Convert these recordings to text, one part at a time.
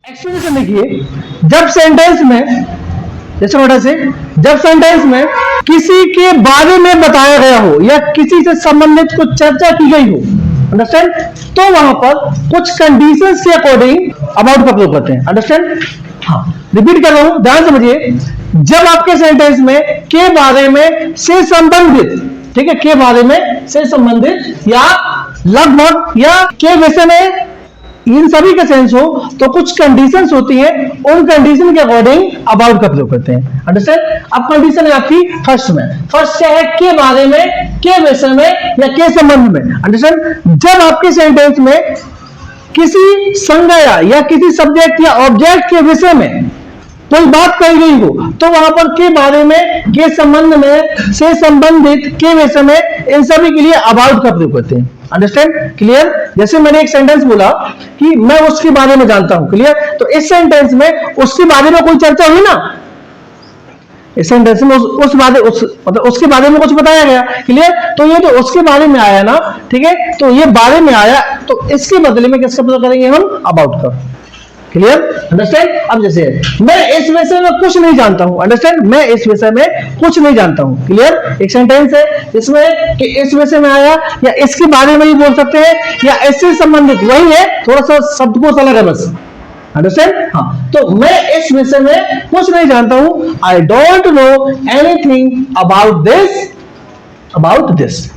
Explanation देखिए, जब sentence में जैसे मोटा से जब सेंटेंस में किसी के बारे में बताया गया हो या किसी से संबंधित कुछ चर्चा की गई हो, अंडरस्टैंड, तो वहां पर कुछ कंडीशंस के अकॉर्डिंग अबाउट का प्रयोग करते हैं। अंडरस्टैंड? हाँ, रिपीट कर रहा हूं, ध्यान समझिए। जब आपके सेंटेंस में के बारे में से संबंधित, ठीक है, के बारे में से संबंधित या लगभग या के विषय में इन सभी का सेंस हो, तो कुछ कंडीशंस होती हैं, उन कंडीशन के अकॉर्डिंग अबाउट का प्रयोग करते हैं। अंडरस्टैंड? अब कंडीशन है आपकी फर्स्ट क्या है, के बारे में, के विषय में या के संबंध में। अंडरस्टैंड? जब आपके सेंटेंस में किसी संज्ञा या किसी सब्जेक्ट या ऑब्जेक्ट के विषय में कोई बात कही गई हो, तो वहां पर के बारे में, के संबंध में, से संबंधित, के विषय में, इन सभी के लिए अबाउट का प्रयोग करते हैं। अंडरस्टैंड? क्लियर? जैसे मैंने एक सेंटेंस बोला कि मैं उसके बारे में जानता हूं, क्लियर? तो इस सेंटेंस में उसके बारे में कोई चर्चा हुई ना, इस सेंटेंस में मतलब उसके बारे में कुछ बताया गया, क्लियर? तो ये तो उसके बारे में आया ना, ठीक है, तो ये बारे में आया, तो इसके बदले में किसका प्रयोग करेंगे हम? अबाउट का। क्लियर? अंडरस्टैंड? अब जैसे मैं इस विषय में कुछ नहीं जानता हूं, अंडरस्टैंड, मैं इस विषय में कुछ नहीं जानता हूं। क्लियर? एक सेंटेंस है जिसमें कि इस विषय में आया या इसके बारे में ही बोल सकते हैं या इससे संबंधित, वही है, थोड़ा सा शब्दकोश अलग है बस। अंडरस्टैंड? हाँ, तो मैं इस विषय में कुछ नहीं जानता हूं, I don't know anything about this.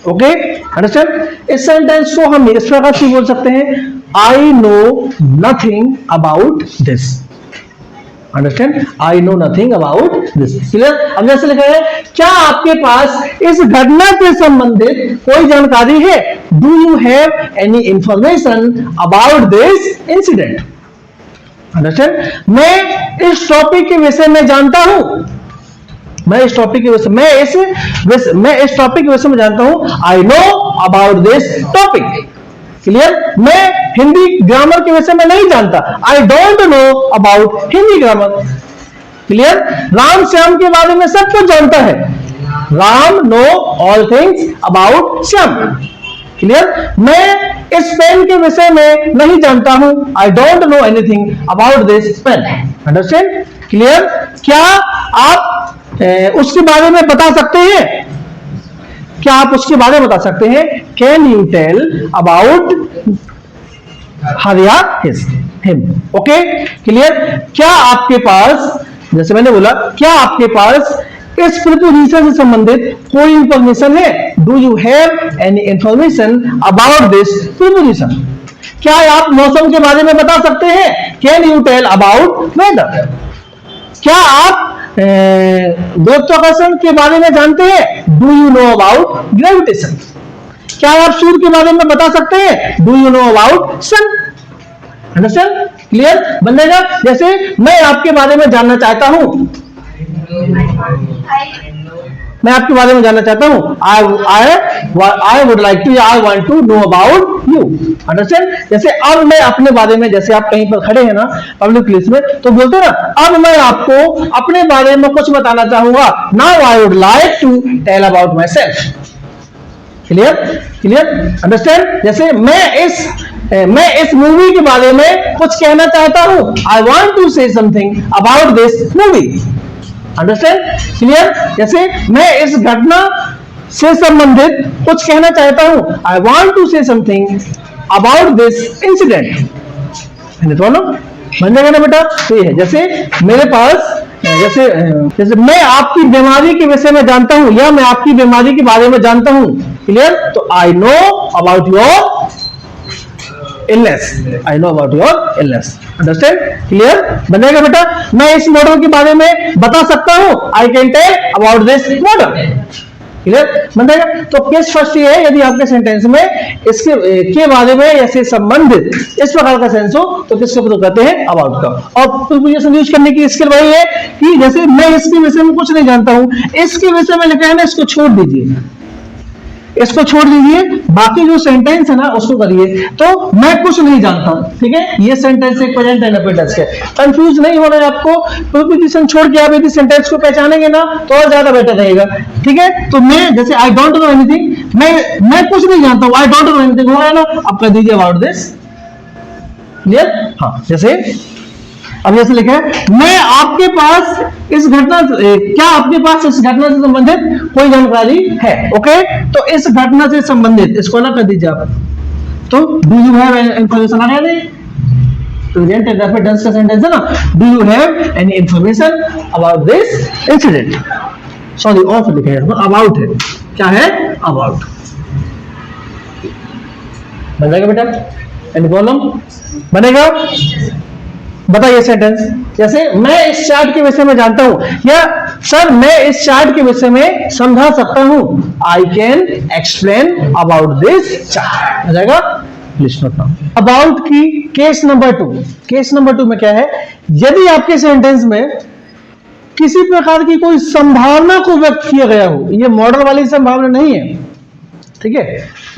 Okay? Understand? इस सेंटेंस को हम इस प्रकार से बोल सकते हैं, I know nothing about this. Understand? I know nothing about this. Clear? अब जैसे लिखा है, क्या आपके पास इस घटना से संबंधित कोई जानकारी है? Do you have any information about this incident? Understand? मैं इस टॉपिक के विषय में जानता हूं, मैं इस टॉपिक के विषय में जानता हूं, I know about this topic. Clear? मैं हिंदी ग्रामर के विषय में नहीं जानता, I don't know about Hindi grammar. Clear? Ram Shyam के बारे में सब कुछ जानता है, Ram know all things about Shyam. Clear? मैं इस पेन के विषय में नहीं जानता हूं, I don't know anything about this pen. Understand? Clear? क्या आप उसके बारे में बता सकते हैं? क्या आप उसके बारे में बता सकते हैं? Can you tell about her या हिम? ओके? क्लियर? क्या आपके पास, जैसे मैंने बोला, क्या आपके पास इस प्रीपोजिशन से संबंधित कोई इंफॉर्मेशन है? Do you have any information about this preposition? क्या आप मौसम के बारे में बता सकते हैं? Can you tell about weather? क्या आप गुरुत्वाकर्षण के बारे में जानते हैं? Do you know about gravitation? क्या आप सूर्य के बारे में बता सकते हैं? Do you know about sun? Understand? Clear? बनेगा? जैसे मैं आपके बारे में जानना चाहता हूं, मैं आपके बारे में जानना चाहता हूं, I would like to, I want to know about you. Understand? जैसे अब मैं अपने बारे में, जैसे आप कहीं पर खड़े हैं ना पब्लिक प्लेस में, तो बोलते हैं ना, अब मैं आपको अपने बारे में कुछ बताना चाहूंगा, now I would like to tell about myself. Clear? Clear? Understand? जैसे मैं इस मूवी के बारे में कुछ कहना चाहता हूं, I want to say something about this movie. Understand? Clear? जैसे मैं इस घटना से संबंधित कुछ कहना चाहता हूं, I want to say something about this incident. बन जाएगा ना बेटा? तो ये है, जैसे मेरे पास, जैसे मैं आपकी बीमारी के विषय में जानता हूं या मैं आपकी बीमारी के बारे में जानता हूं। क्लियर? तो I know about your illness, I know about your illness. Understand? Clear? बनेगा बेटा? मैं इस मॉडल के बारे में बता सकता हूं, I can tell about this model. Clear? बनेगा? तो केस फर्स्ट ये है, यदि आपके सेंटेंस में इसके के बारे में या से संबंधित इस प्रकार का सेंस हो, तो किससे प्रयोग करते हैं? अबाउट का। और प्रीपोजिशन यूज करने की स्किल वही है कि जैसे मैं इसके विषय में कुछ नहीं जानता हूं, इसके विषय में लिखा है ना, इसको छोड़ दीजिए, इसको छोड़ दीजिए, बाकी जो सेंटेंस है ना उसको करिए। तो मैं कुछ नहीं जानता, ठीक है, ये सेंटेंस एक प्रेजेंट टेंस है, कंफ्यूज नहीं होना है आपको। प्रीपोजिशन छोड़ के आप यदि सेंटेंस को पहचानेंगे ना तो और ज्यादा बेटर रहेगा, ठीक है। तो मैं जैसे आई डोंट नो एनीथिंग, मैं कुछ नहीं जानता हूं, आई डोंट नो एनीथिंग हो रहा है ना, आप कर दीजिए अबाउट दिस क्लियर? हाँ, जैसे अब जैसे लिखा है, मैं आपके पास इस घटना क्या आपके पास इस घटना से संबंधित कोई जानकारी है? ओके, तो इस घटना से संबंधित इसको ना कर दीजिए आप, तो डू यू हैव इंफॉर्मेशन आ गया प्रेजेंट रेफरेंस का सेंटेंस है ना, do you have any information about this incident, sorry of लिखा है, अबाउट है, क्या है? अबाउट। बन जाएगा बेटा? Any problem? बनेगा? बताइए सेंटेंस, जैसे मैं इस चार्ट के विषय में जानता हूं, या सर मैं इस चार्ट के विषय में समझा सकता हूं, I can explain about this chart. हो जाएगा? Please note now. अबाउट की केस नंबर 2, केस नंबर 2 में क्या है, यदि आपके सेंटेंस में किसी प्रकार की कोई संभावना को व्यक्त किया गया हो, ये मॉडल वाली संभावना नहीं है, ठीक है,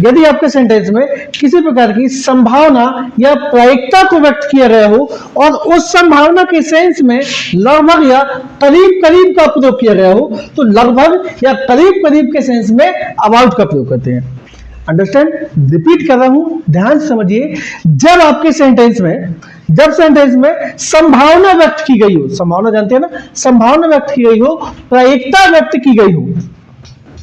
यदि आपके सेंटेंस में किसी प्रकार की संभावना या प्रायिकता को व्यक्त किया गया हो और उस संभावना के सेंस में लगभग या करीब करीब का प्रयोग किया गया हो, तो लगभग या करीब करीब के सेंस में अबाउट का प्रयोग करते हैं। अंडरस्टैंड? रिपीट कर रहा हूं, ध्यान से समझिए, जब आपके सेंटेंस में, जब सेंटेंस में संभावना व्यक्त की गई हो, संभावना जानते हैं ना, संभावना व्यक्त की गई हो, प्रायिकता व्यक्त की गई हो,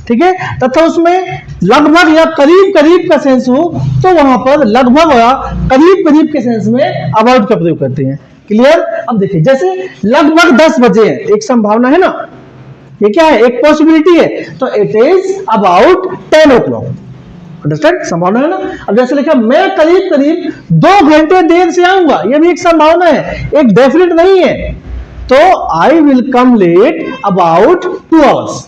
ठीक है, तथा उसमें लगभग या करीब करीब का सेंस हो, तो वहां पर लगभग या करीब करीब के सेंस में अबाउट का प्रयोग करते हैं। क्लियर? अब देखिए, जैसे लगभग 10 बजे है, एक संभावना है ना, ये क्या है? एक पॉसिबिलिटी है, तो it is about 10 o'clock। Understand? संभावना है ना। अब जैसे लिखा, मैं करीब करीब 2 घंटे देर से आऊंगा, यह भी एक संभावना है, एक डेफिनेट नहीं है, तो I will come late about 2 hours।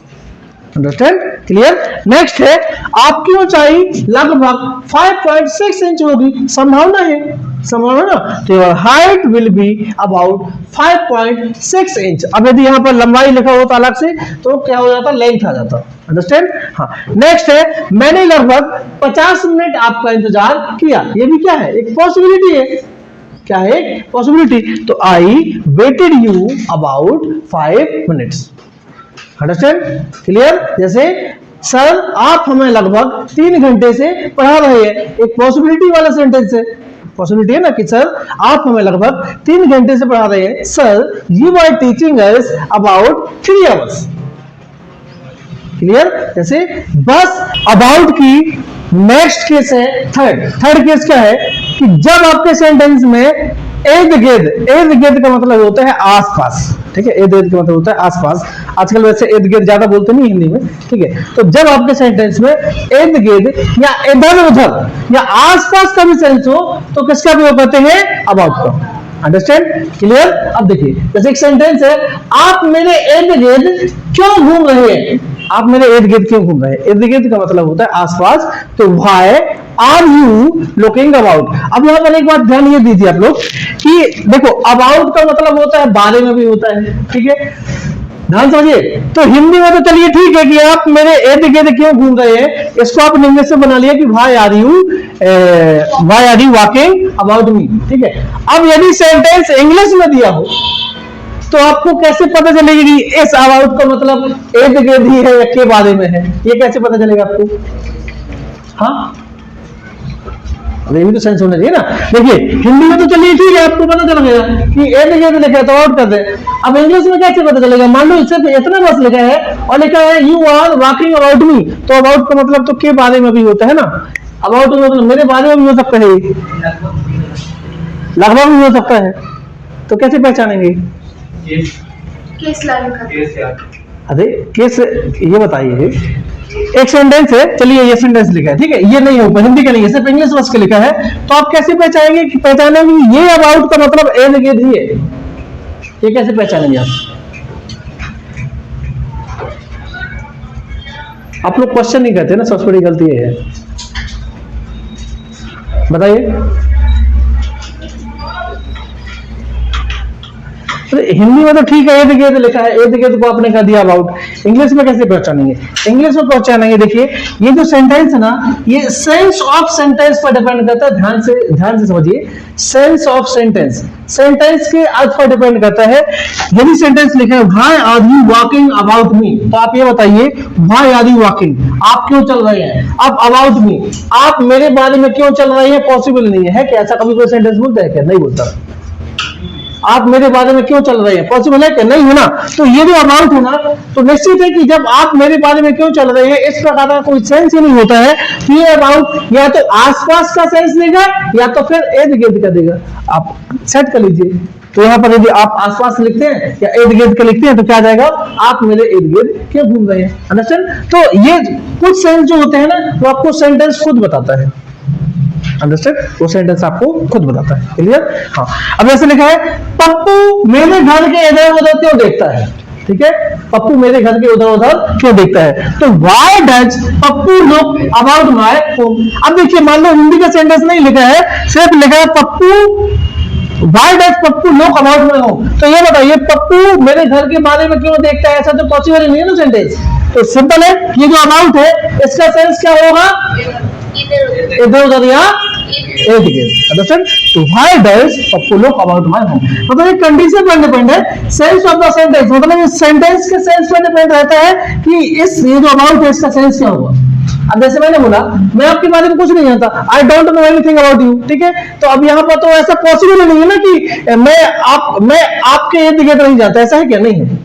Understand? Clear? Next है, आपकी ऊंचाई लगभग 5.6 इंच होगी, संभावना है, संभावना ना, तो your height will be about 5.6 inch. अब यदि यहां पर लंबाई लिखा होता अलग से, तो क्या हो जाता? लेंथ आ जाता। अंडरस्टैंड? हाँ। नेक्स्ट है, मैंने लगभग 50 मिनट आपका इंतजार किया, ये भी क्या है? एक पॉसिबिलिटी है, क्या है? पॉसिबिलिटी। तो I waited you about 5 minutes। Understand? Clear? जैसे सर आप हमें लगभग 3 घंटे से पढ़ा रहे हैं, एक पॉसिबिलिटी वाला सेंटेंस है, पॉसिबिलिटी है ना, कि सर आप हमें लगभग 3 घंटे से पढ़ा रहे हैं, sir you are teaching us about 3 hours। Clear? जैसे बस अबाउट की नेक्स्ट केस है थर्ड केस क्या है, कि जब आपके सेंटेंस में इर्द गिर्द का मतलब होता है आसपास, ठीक है, इर्द गिर्द का मतलब होता है आसपास, आजकल वैसे इर्द गिर्द ज्यादा बोलते नहीं हिंदी में, ठीक है, तो जब आपके सेंटेंस में इर्द गिर्द या इधर उधर या आसपास का भी सेंस हो, तो किसका प्रयोग करते हैं? अबाउट का। अंडरस्टैंड? क्लियर? अब देखिए, जैसे एक सेंटेंस है, आप मेरे इर्द गिर्द क्यों घूम रहे हैं, आप मेरे इर्द गिर्द क्यों घूम रहे हैं? इर्द गिर्द का मतलब होता है आसपास, तो why are you looking about. अब यहां पर एक बात ध्यान ये दीजिए आप लोग, कि देखो अबाउट का मतलब होता है बारे में भी होता है, ठीक है, ध्यान समझिए। तो हिंदी में तो चलिए ठीक है कि आप मेरे इर्द गिर्द क्यों घूम रहे हैं, इसको आप इंग्लिश में बना लिया कि why are you walking about me, ठीक है। अब यदि सेंटेंस इंग्लिश में दिया हो, तो आपको कैसे पता चलेगी कि इस अबाउट का मतलब इर्द गिर्द ही है या के बारे में है, ये कैसे पता चलेगा आपको? हाँ, ये भी तो सेंस होना चाहिए ना। देखिए हिंदी में तो चलिए ठीक है, आपको पता चल गया कि इर्द गिर्द लिखा है तो आउट कर दे। अब इंग्लिश में कैसे पता चलेगा? मान लो सिर्फ इतना बस लिखा है और लिखा है you are walking about me, तो अबाउट का मतलब तो के बारे में भी होता है ना, अबाउट का मतलब मेरे बारे में भी हो सकता है, लगभग भी हो सकता है, तो कैसे पहचानेंगे? अरे केस ये बताइए, एक सेंटेंस है, चलिए ये सेंटेंस लिखा है, ठीक है, ये नहीं ऊपर हिंदी का नहीं है, सिर्फ इंग्लिश वर्ड का लिखा है, तो आप कैसे पहचानेंगे ये अबाउट का मतलब इर्द गिर्द ही है, ये कैसे पहचानेंगे आप लोग क्वेश्चन नहीं करते ना, सबसे बड़ी गलती है, बताइए। तो हिंदी में तो ठीक है इर्द गिर्द लिखा है, इर्द गिर्द को आपने कह दिया अबाउट, इंग्लिश में कैसे पहचानेंगे? इंग्लिश में पहचानेंगे, देखिए ये जो सेंटेंस है ना, ये सेंस ऑफ सेंटेंस पर डिपेंड करता है। ध्यान से समझिए, सेंस ऑफ सेंटेंस, सेंटेंस के अर्थ पर डिपेंड करता है। यदि सेंटेंस लिखा है why are you walking about me, तो आप ये बताइए व्हाई आर यू वॉकिंग, आप क्यों चल रहे हैं। अब अबाउट मी, आप मेरे बारे में क्यों चल रहे हैं, पॉसिबल नहीं है क्या? ऐसा कभी कोई सेंटेंस बोलता है क्या? नहीं बोलता। आप मेरे बारे में क्यों चल रहे हैं, पॉसिबल है क्या? नहीं है ना। तो ये जो अबाउट है ना, तो निश्चित है कि जब आप मेरे बारे में क्यों चल रहे हैं, इस प्रकार का कोई सेंस ही नहीं होता है। तो ये अबाउट या तो आसपास का सेंस देगा या तो फिर इर्द गिर्द का देगा। आप सेट कर लीजिए। तो यहाँ पर यदि आप आसपास लिखते हैं या इर्द गिर्द के लिखते हैं तो क्या जाएगा, आप मेरे इर्द गिर्द क्यों घूम रहे हैं। अंडरस्टैंड? तो ये कुछ सेंस जो होते हैं ना, वो आपको सेंटेंस खुद बताता है। अंडरस्टैंड? वो सेंटेंस आपको खुद बताता है। क्लियर? हाँ। अब ऐसे लिखा है पप्पू मेरे घर के इधर उधर क्यों देखता है। ठीक है, पप्पू मेरे घर के उधर उधर क्यों देखता है। तो why does Pappu look about my home. अब देखिए, मान लो हिंदी का सेंटेंस नहीं लिखा है, सिर्फ लिखा है Pappu why does Pappu look about my home. तो ये बताइए पप्पू मेरे घर के बारे में क्यों देखता है, ऐसा तो पॉसिबल नहीं है ना सेंटेंस। तो सिंपल है, ये जो अबाउट है इसका सेंस क्या होगा, इधर उधर या इर्द गिर्द। अंडरस्टैंड? तो why does Pappu look about my home, मतलब ये कंडीशन पर डिपेंड है। सेंस ऑफ द सेंटेंस, मतलब इस सेंटेंस के सेंस पर डिपेंड रहता है कि इस ये जो अबाउट है इसका सेंस क्या होगा। अब जैसे मैंने बोला मैं आपके बारे में कुछ नहीं जानता, I don't know anything about you. ठीक है, तो अब यहाँ पर तो ऐसा पॉसिबल नहीं है ना कि मैं आपके इर्द गिर्द नहीं जानता, ऐसा है क्या? नहीं है।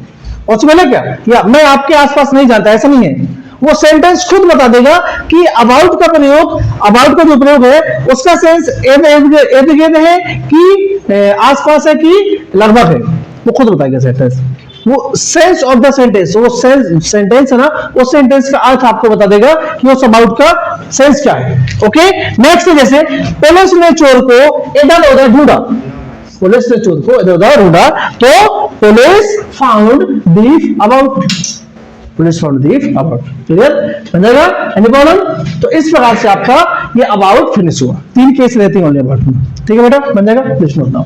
पॉसिबल है क्या? या मैं आपके आसपास नहीं जानता, ऐसा नहीं है। वो सेंटेंस खुद बता देगा कि अबाउट का प्रयोग, अबाउट का जो प्रयोग है उसका सेंस इर्द गिर्द है कि आसपास है कि लगभग है, वो खुद बताएगा सेंटेंस। वो सेंस ऑफ द सेंटेंस, वो सेंटेंस है ना, उस सेंटेंस का अर्थ आपको बता देगा कि उस अबाउट का सेंस क्या है। ओके, नेक्स्ट जैसे पुलिस ने चोर को इधर उधर ढूंढा, पुलिस ने चोर को इधर उधर ढूंढा, तो police found thief about, police found thief about. Clear? बन जाएगा? Any problem? तो इस प्रकार से आपका ये अबाउट फिनिश हुआ। 3 केस रहते हैं ओनली अबाउट में। ठीक है बेटा, बन जाएगा? Please note down.